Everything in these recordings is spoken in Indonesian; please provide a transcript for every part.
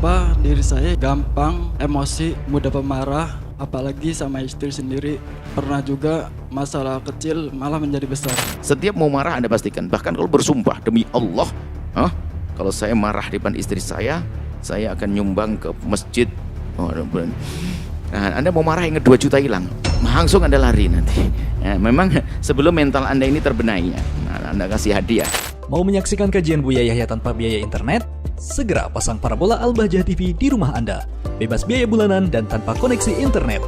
Kenapa diri saya gampang emosi, mudah pemarah, apalagi sama istri sendiri. Pernah juga masalah kecil malah menjadi besar. Setiap mau marah Anda pastikan, bahkan kalau bersumpah demi Allah, kalau saya marah di depan istri saya akan nyumbang ke masjid. Nah, Anda mau marah yang 2 juta hilang, langsung Anda lari nanti. Memang sebelum mental Anda ini terbenahi, Anda kasih hadiah. Mau menyaksikan kajian Buya Yahya tanpa biaya internet? Segera pasang parabola Al-Bahjah TV di rumah Anda. Bebas biaya bulanan dan tanpa koneksi internet.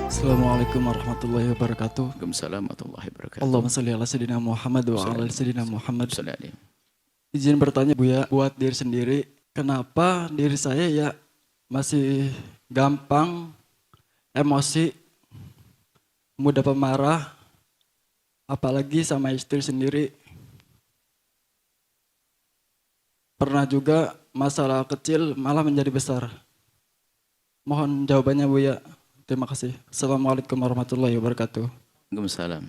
Assalamualaikum warahmatullahi wabarakatuh. Waalaikumsalam warahmatullahi wabarakatuh. Allahumma sholli ala sayyidina Muhammad wa ala sayyidina Muhammad. Sallallahu. Izin bertanya Buya, buat diri sendiri, kenapa diri saya ya masih gampang emosi, mudah pemarah, apalagi sama istri sendiri. Pernah juga masalah kecil malah menjadi besar. Mohon jawabannya Buya. Terima kasih. Assalamualaikum warahmatullahi wabarakatuh. Waalaikumsalam.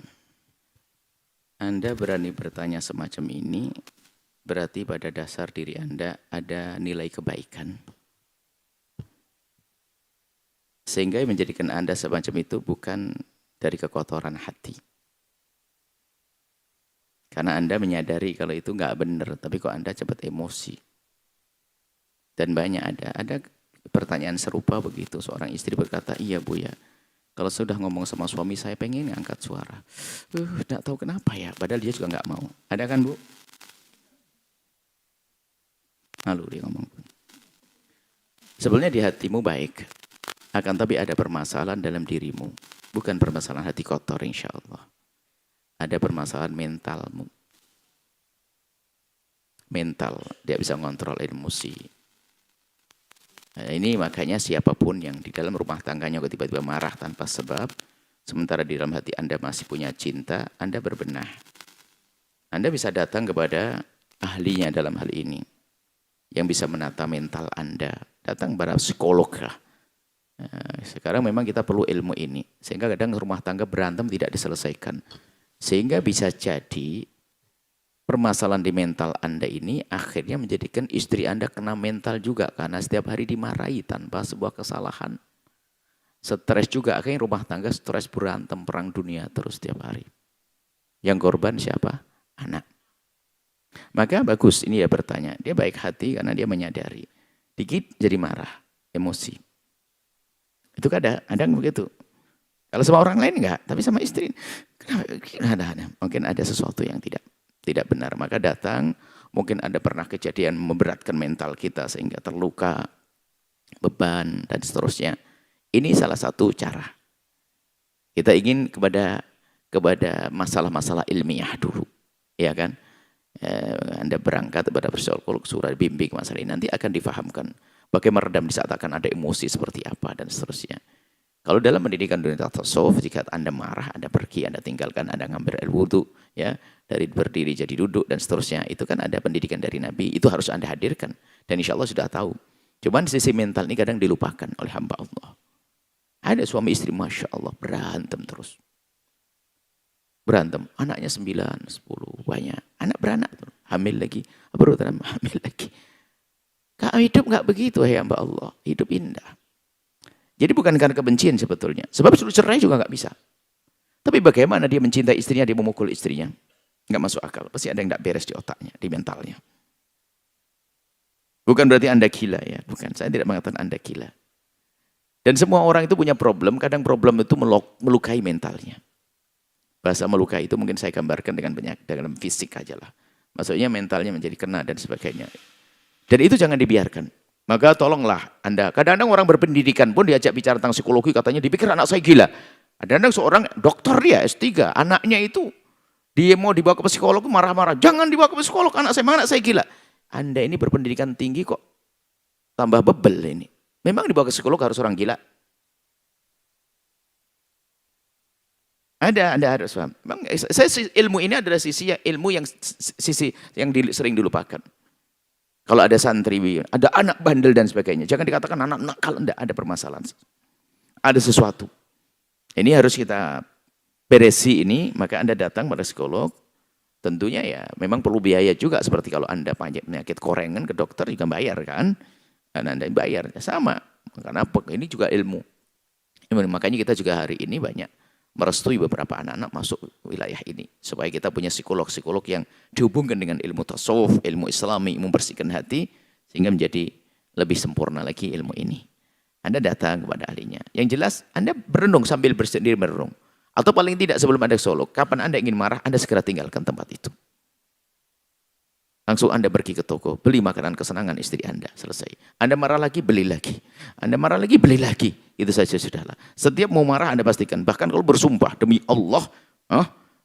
Anda berani bertanya semacam ini, berarti pada dasar diri Anda ada nilai kebaikan. Sehingga yang menjadikan Anda semacam itu bukan dari kekotoran hati. Karena Anda menyadari kalau itu nggak benar, tapi kok Anda cepat emosi. Dan banyak ada pertanyaan serupa begitu. Seorang istri berkata, iya Bu ya, kalau sudah ngomong sama suami saya pengen angkat suara. Nggak tahu kenapa ya, padahal dia juga nggak mau. Ada kan Bu? Lalu dia ngomong. Sebenarnya di hatimu baik, akan tapi ada permasalahan dalam dirimu. Bukan permasalahan hati kotor insya Allah. Ada permasalahan mentalmu. Mental, dia bisa ngontrol emosi. Nah, ini makanya siapapun yang di dalam rumah tangganya tiba-tiba marah tanpa sebab, sementara di dalam hati Anda masih punya cinta, Anda berbenah. Anda bisa datang kepada ahlinya dalam hal ini, yang bisa menata mental Anda. Datang kepada psikolog lah. Nah, sekarang memang kita perlu ilmu ini, sehingga kadang rumah tangga berantem tidak diselesaikan. Sehingga bisa jadi permasalahan di mental Anda ini akhirnya menjadikan istri Anda kena mental juga karena setiap hari dimarahi tanpa sebuah kesalahan. Stres juga, akhirnya rumah tangga stres berantem perang dunia terus setiap hari. Yang korban siapa? Anak. Maka bagus ini ya bertanya. Dia baik hati karena dia menyadari. Dikit jadi marah, emosi. Itu kadang begitu. Kalau sama orang lain enggak, tapi sama istri. Mungkin ada sesuatu yang tidak benar. Maka datang, mungkin ada pernah kejadian memberatkan mental kita sehingga terluka, beban, dan seterusnya. Ini salah satu cara. Kita ingin kepada masalah-masalah ilmiah dulu. Ya kan? Anda berangkat kepada psikolog, surah bimbing masalah ini. Nanti akan difahamkan bagaimana meredam di saat akan ada emosi seperti apa, dan seterusnya. Kalau dalam pendidikan dunia tasawuf, jika Anda marah, Anda pergi, Anda tinggalkan, Anda ngambil air wudhu, ya, dari berdiri jadi duduk dan seterusnya. Itu kan ada pendidikan dari Nabi, itu harus Anda hadirkan. Dan insya Allah sudah tahu. Cuman sisi mental ini kadang dilupakan oleh hamba Allah. Ada suami istri, Masya Allah, berantem terus. Berantem, anaknya 9, 10, banyak. Anak beranak, hamil lagi, baru hamil lagi. Hidup nggak begitu, ya hamba Allah. Hidup indah. Jadi bukan karena kebencian sebetulnya. Sebab suruh cerai juga nggak bisa. Tapi bagaimana dia mencintai istrinya, dia memukul istrinya. Nggak masuk akal. Pasti ada yang nggak beres di otaknya, di mentalnya. Bukan berarti Anda gila ya. Bukan, saya tidak mengatakan Anda gila. Dan semua orang itu punya problem. Kadang problem itu melukai mentalnya. Bahasa melukai itu mungkin saya gambarkan dengan dalam fisik aja lah. Maksudnya mentalnya menjadi kena dan sebagainya. Dan itu jangan dibiarkan. Maka tolonglah Anda. Kadang-kadang orang berpendidikan pun diajak bicara tentang psikologi, katanya dipikir anak saya gila. Kadang-kadang seorang dokter dia S3, anaknya itu dia mau dibawa ke psikolog marah-marah. Jangan dibawa ke psikolog, anak saya gila. Anda ini berpendidikan tinggi kok tambah bebel ini. Memang dibawa ke psikolog harus orang gila? Anda harus paham. Memang, ilmu ini adalah sisi yang sering dilupakan. Kalau ada santri, ada anak bandel dan sebagainya. Jangan dikatakan anak nakal, enggak, ada permasalahan. Ada sesuatu. Ini harus kita beresi ini, maka Anda datang pada psikolog. Tentunya ya memang perlu biaya juga, seperti kalau Anda penyakit korengan ke dokter juga bayar kan. Dan Anda bayar sama. Karena ini juga ilmu. Makanya kita juga hari ini banyak merestui beberapa anak-anak masuk wilayah ini. Supaya kita punya psikolog-psikolog yang dihubungkan dengan ilmu tasawuf, ilmu islami, membersihkan hati, sehingga menjadi lebih sempurna lagi ilmu ini. Anda datang kepada ahlinya. Yang jelas Anda berenung sambil bersendiri merenung. Atau paling tidak sebelum Anda psikolog, kapan Anda ingin marah, Anda segera tinggalkan tempat itu. Langsung Anda pergi ke toko, beli makanan kesenangan istri Anda, selesai. Anda marah lagi, beli lagi. Anda marah lagi, beli lagi. Itu saja sudahlah. Setiap mau marah Anda pastikan. Bahkan kalau bersumpah, demi Allah,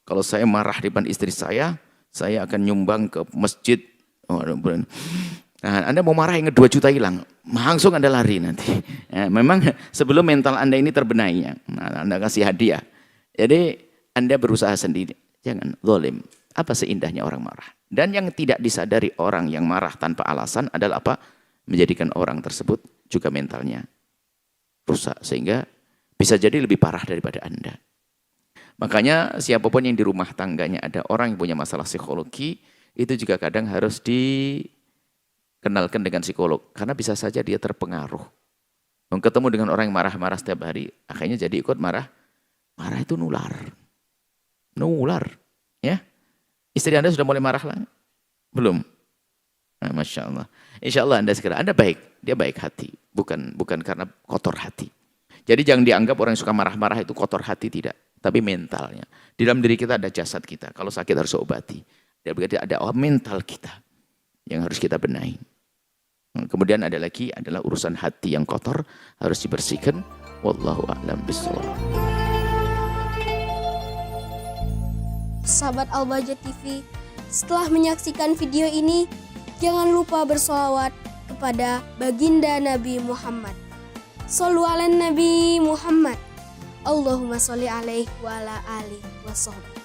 kalau saya marah di depan istri saya akan nyumbang ke masjid. Nah, Anda mau marah yang 2 juta hilang, langsung Anda lari nanti. Ya, memang sebelum mental Anda ini terbenahi, Anda kasih hadiah. Jadi Anda berusaha sendiri. Jangan zalim. Apa seindahnya orang marah? Dan yang tidak disadari orang yang marah tanpa alasan adalah apa? Menjadikan orang tersebut juga mentalnya rusak. Sehingga bisa jadi lebih parah daripada Anda. Makanya siapapun yang di rumah tangganya ada orang yang punya masalah psikologi, itu juga kadang harus dikenalkan dengan psikolog. Karena bisa saja dia terpengaruh. Ketemu dengan orang yang marah-marah setiap hari, akhirnya jadi ikut marah. Marah itu nular. Nular. Ya. Istri Anda sudah mulai marah lah? Belum? Nah, Masya Allah. Insya Allah Anda segera. Anda baik. Dia baik hati. Bukan karena kotor hati. Jadi jangan dianggap orang yang suka marah-marah itu kotor hati. Tidak. Tapi mentalnya. Di dalam diri kita ada jasad kita. Kalau sakit harus obati. Dan berarti ada mental kita. Yang harus kita benahi. Kemudian ada lagi adalah urusan hati yang kotor. Harus dibersihkan. Wallahu a'lam bishawab. Sahabat Al-Bahjah TV, setelah menyaksikan video ini, jangan lupa bersolawat kepada baginda Nabi Muhammad. Shollu ala Nabi Muhammad. Allahumma sholli alaihi wa ala alihi wa sahbihi.